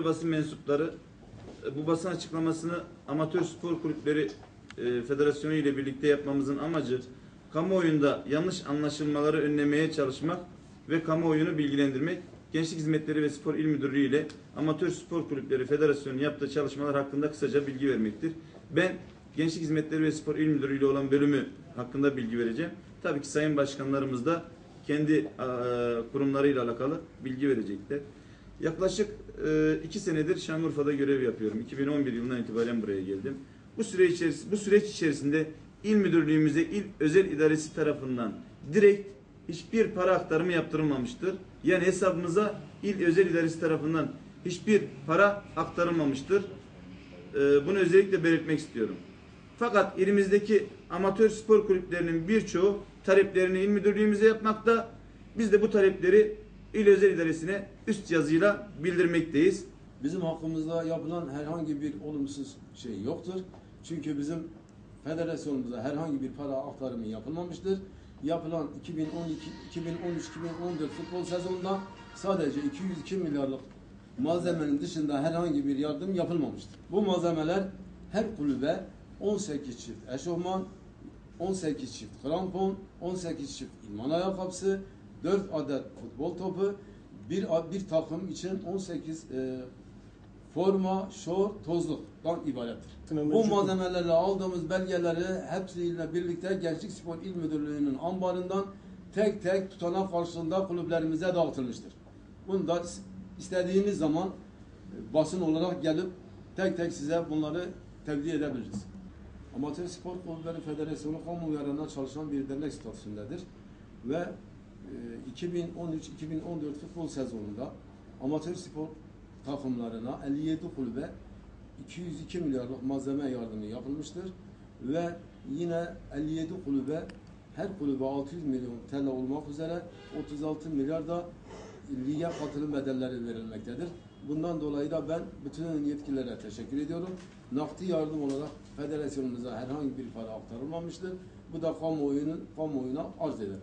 Basın mensupları bu basın açıklamasını Amatör Spor Kulüpleri Federasyonu ile birlikte yapmamızın amacı kamuoyunda yanlış anlaşılmaları önlemeye çalışmak ve kamuoyunu bilgilendirmek. Gençlik Hizmetleri ve Spor İl Müdürlüğü ile Amatör Spor Kulüpleri Federasyonu yaptığı çalışmalar hakkında kısaca bilgi vermektir. Ben Gençlik Hizmetleri ve Spor İl Müdürlüğü ile olan bölümü hakkında bilgi vereceğim. Tabii ki sayın başkanlarımız da kendi kurumlarıyla alakalı bilgi verecekler. Yaklaşık 2 senedir Şanlıurfa'da görev yapıyorum. 2011 yılından itibaren buraya geldim. Bu süreç içerisinde il müdürlüğümüze il özel idaresi tarafından direkt hiçbir para aktarımı yaptırılmamıştır. Yani hesabımıza il özel idaresi tarafından hiçbir para aktarılmamıştır. Bunu özellikle belirtmek istiyorum. Fakat ilimizdeki amatör spor kulüplerinin birçoğu taleplerini il müdürlüğümüze yapmakta. Biz de bu talepleri İl Özel İdaresi'ne üst yazıyla bildirmekteyiz. Bizim hakkımızda yapılan herhangi bir olumsuz şey yoktur. Çünkü bizim federasyonumuza herhangi bir para aktarımı yapılmamıştır. Yapılan 2013-2014 futbol sezonunda sadece 202 milyarlık malzemenin dışında herhangi bir yardım yapılmamıştır. Bu malzemeler her kulübe 18 çift eşofman, 18 çift krampon, 18 çift idman ayakkabısı, 4 adet futbol topu, bir takım için 18 forma, şort, tozluktan ibarettir. Bu malzemelerle aldığımız belgeleri hepsiyle birlikte Gençlik Spor İl Müdürlüğü'nün ambarından tek tek tutanak karşılığında kulüplerimize dağıtılmıştır. Bunu da istediğiniz zaman basın olarak gelip tek tek size bunları tebliğ edebiliriz. Amatör Spor Kulüpleri Federasyonu kamu yararına çalışan bir dernek statüsündedir ve 2013-2014 futbol sezonunda amatör spor takımlarına 57 kulübe 202 milyarlık malzeme yardımı yapılmıştır ve yine 57 kulübe her kulübe 600 milyon TL olmak üzere 36 milyar da lige katılım bedelleri verilmektedir. Bundan dolayı da ben bütün yetkililere teşekkür ediyorum. Nakdi yardım olarak federasyonumuza herhangi bir para aktarılmamıştır. Bu da kamuoyuna arz eder.